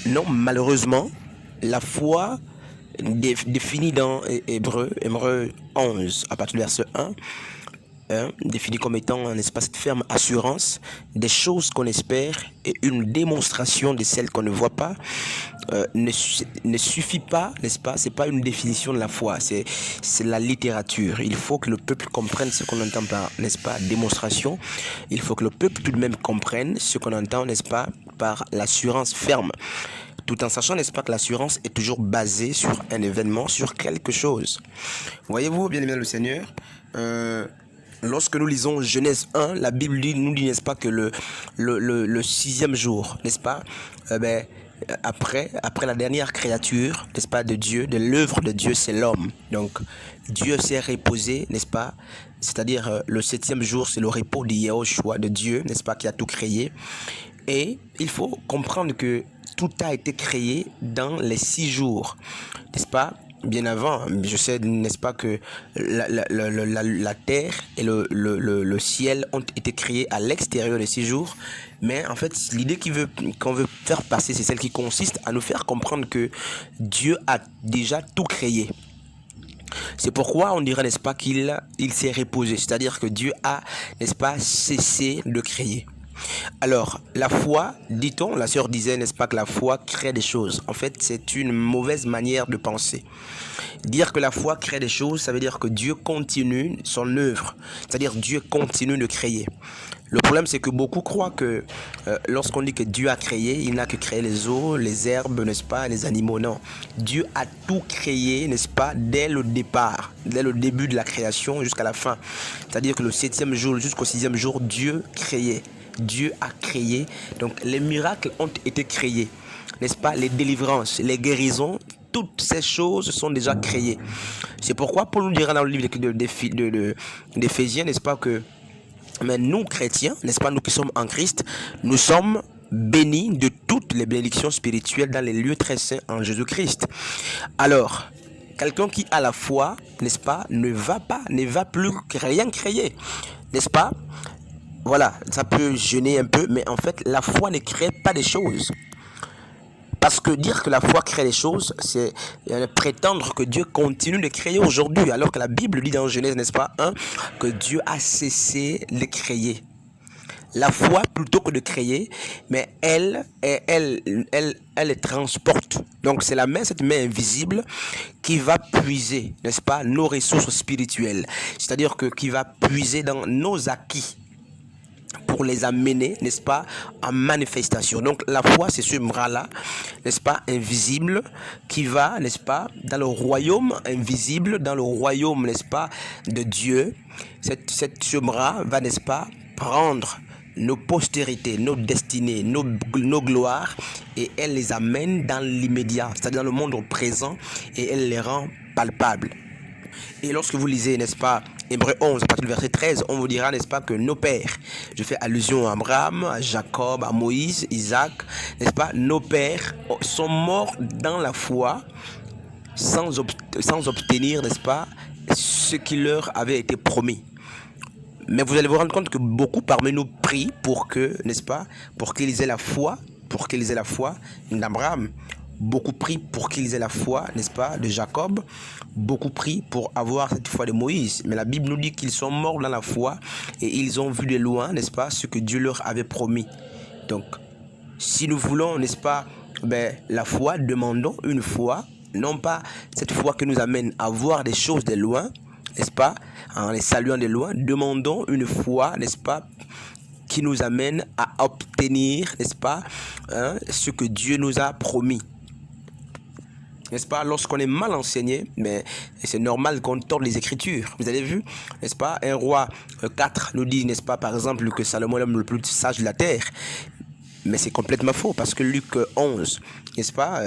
Non, malheureusement, la foi définie dans Hébreu 11, à partir du verset 1, définie comme étant un espace de ferme assurance des choses qu'on espère et une démonstration de celles qu'on ne voit pas, ne suffit pas, n'est-ce pas? C'est pas une définition de la foi, c'est la littérature. Il faut que le peuple comprenne ce qu'on entend par, n'est-ce pas, démonstration. Il faut que le peuple tout de même comprenne ce qu'on entend, n'est-ce pas, par l'assurance ferme. Tout en sachant, n'est-ce pas, que l'assurance est toujours basée sur un événement, sur quelque chose. Voyez-vous, bien aimé le Seigneur, lorsque nous lisons Genèse 1, la Bible nous dit, n'est-ce pas, que le sixième jour, n'est-ce pas, après la dernière créature, n'est-ce pas, de Dieu, de l'œuvre de Dieu, c'est l'homme. Donc, Dieu s'est reposé, n'est-ce pas, c'est-à-dire le septième jour, c'est le repos de Yahushua, de Dieu, n'est-ce pas, qui a tout créé. Et il faut comprendre que tout a été créé dans les 6 jours, n'est-ce pas? Bien avant, je sais, n'est-ce pas, que la terre et le ciel ont été créés à l'extérieur des 6 jours. Mais en fait, l'idée qu'on veut faire passer, c'est celle qui consiste à nous faire comprendre que Dieu a déjà tout créé. C'est pourquoi on dirait, n'est-ce pas, qu'il s'est reposé. C'est-à-dire que Dieu a, n'est-ce pas, cessé de créer. Alors, la foi, dit-on, la sœur disait, n'est-ce pas, que la foi crée des choses. En fait, c'est une mauvaise manière de penser. Dire que la foi crée des choses, ça veut dire que Dieu continue son œuvre. C'est-à-dire Dieu continue de créer. Le problème, c'est que beaucoup croient que lorsqu'on dit que Dieu a créé, il n'a que créé les eaux, les herbes, n'est-ce pas, les animaux. Non, Dieu a tout créé, n'est-ce pas, dès le départ, dès le début de la création jusqu'à la fin. C'est-à-dire que le 7e jour jusqu'au 6e jour, Dieu créait. Dieu a créé. Donc les miracles ont été créés, n'est-ce pas? Les délivrances, les guérisons, toutes ces choses sont déjà créées. C'est pourquoi Paul nous dira dans le livre d'Éphésiens, n'est-ce pas, que mais nous chrétiens, n'est-ce pas, nous qui sommes en Christ, nous sommes bénis de toutes les bénédictions spirituelles dans les lieux très saints en Jésus-Christ. Alors, quelqu'un qui a la foi, n'est-ce pas, ne va plus rien créer, n'est-ce pas? Voilà, ça peut gêner un peu, mais en fait, la foi ne crée pas des choses. Parce que dire que la foi crée des choses, c'est prétendre que Dieu continue de créer aujourd'hui, alors que la Bible dit dans Genèse, n'est-ce pas, que Dieu a cessé de créer. La foi, plutôt que de créer, mais elle transporte. Donc c'est cette main invisible qui va puiser, n'est-ce pas, nos ressources spirituelles. C'est-à-dire qui va puiser dans nos acquis pour les amener, n'est-ce pas, en manifestation. Donc la foi, c'est ce bras-là, n'est-ce pas, invisible, qui va, n'est-ce pas, dans le royaume invisible, dans le royaume, n'est-ce pas, de Dieu. Ce bras va, n'est-ce pas, prendre nos postérités, nos destinées, nos gloires, et elle les amène dans l'immédiat, c'est-à-dire dans le monde présent, et elle les rend palpables. Et lorsque vous lisez, n'est-ce pas, Hébreu 11, à partir du verset 13, on vous dira, n'est-ce pas, que nos pères, je fais allusion à Abraham, à Jacob, à Moïse, Isaac, n'est-ce pas, nos pères sont morts dans la foi sans obtenir, n'est-ce pas, ce qui leur avait été promis. Mais vous allez vous rendre compte que beaucoup parmi nous prient pour que, n'est-ce pas, pour qu'ils aient la foi, d'Abraham. Beaucoup prient pour qu'ils aient la foi, n'est-ce pas, de Jacob. Beaucoup prient pour avoir cette foi de Moïse. Mais la Bible nous dit qu'ils sont morts dans la foi et ils ont vu de loin, n'est-ce pas, ce que Dieu leur avait promis. Donc, si nous voulons, n'est-ce pas, la foi, demandons une foi, non pas cette foi qui nous amène à voir des choses de loin, n'est-ce pas, en les saluant de loin, demandons une foi, n'est-ce pas, qui nous amène à obtenir, n'est-ce pas, ce que Dieu nous a promis. N'est-ce pas, lorsqu'on est mal enseigné, mais c'est normal qu'on torde les Écritures. Vous avez vu, n'est-ce pas, 1 Roi 4 nous dit, n'est-ce pas, par exemple, que Salomon est l'homme le plus sage de la terre. Mais c'est complètement faux, parce que Luc 11, n'est-ce pas,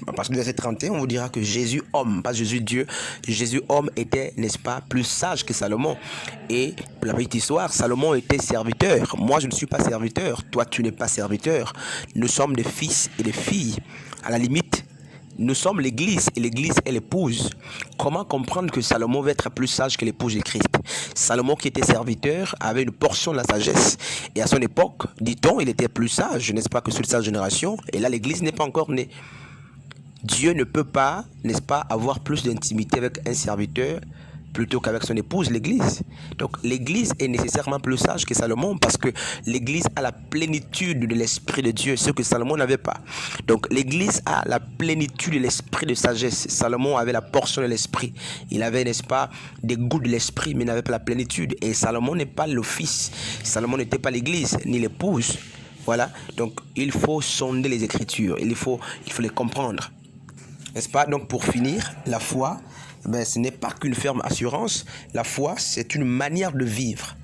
à partir du verset 31, on vous dira que Jésus homme, pas Jésus Dieu, Jésus homme était, n'est-ce pas, plus sage que Salomon. Et pour la petite histoire, Salomon était serviteur. Moi, je ne suis pas serviteur. Toi, tu n'es pas serviteur. Nous sommes des fils et des filles. À la limite, nous sommes l'église et l'église est l'épouse. Comment comprendre que Salomon va être plus sage que l'épouse de Christ? Salomon, qui était serviteur, avait une portion de la sagesse. Et à son époque, dit-on, il était plus sage, n'est-ce pas, que sur sa génération. Et là, l'Église n'est pas encore née. Dieu ne peut pas, n'est-ce pas, avoir plus d'intimité avec un serviteur plutôt qu'avec son épouse, l'Église. Donc l'Église est nécessairement plus sage que Salomon parce que l'Église a la plénitude de l'Esprit de Dieu, ce que Salomon n'avait pas. Donc l'Église a la plénitude de l'Esprit de sagesse. Salomon avait la portion de l'Esprit. Il avait, n'est-ce pas, des goûts de l'Esprit, mais n'avait pas la plénitude. Et Salomon n'est pas l'office. Salomon n'était pas l'Église, ni l'épouse. Voilà, donc il faut sonder les Écritures, il faut les comprendre. N'est-ce pas? Donc pour finir, la foi, ce n'est pas qu'une ferme assurance. La foi, c'est une manière de vivre.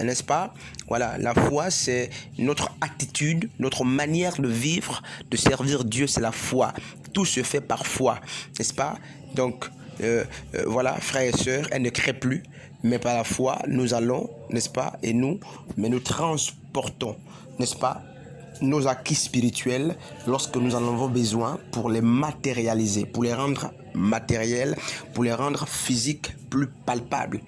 N'est-ce pas? Voilà, la foi, c'est notre attitude, notre manière de vivre, de servir Dieu, c'est la foi. Tout se fait par foi, n'est-ce pas? Donc, voilà, frères et sœurs, elle ne crée plus, mais par la foi, nous allons, n'est-ce pas? Mais nous transportons, n'est-ce pas? Nos acquis spirituels lorsque nous en avons besoin pour les matérialiser, pour les rendre matériels, pour les rendre physiques, plus palpables.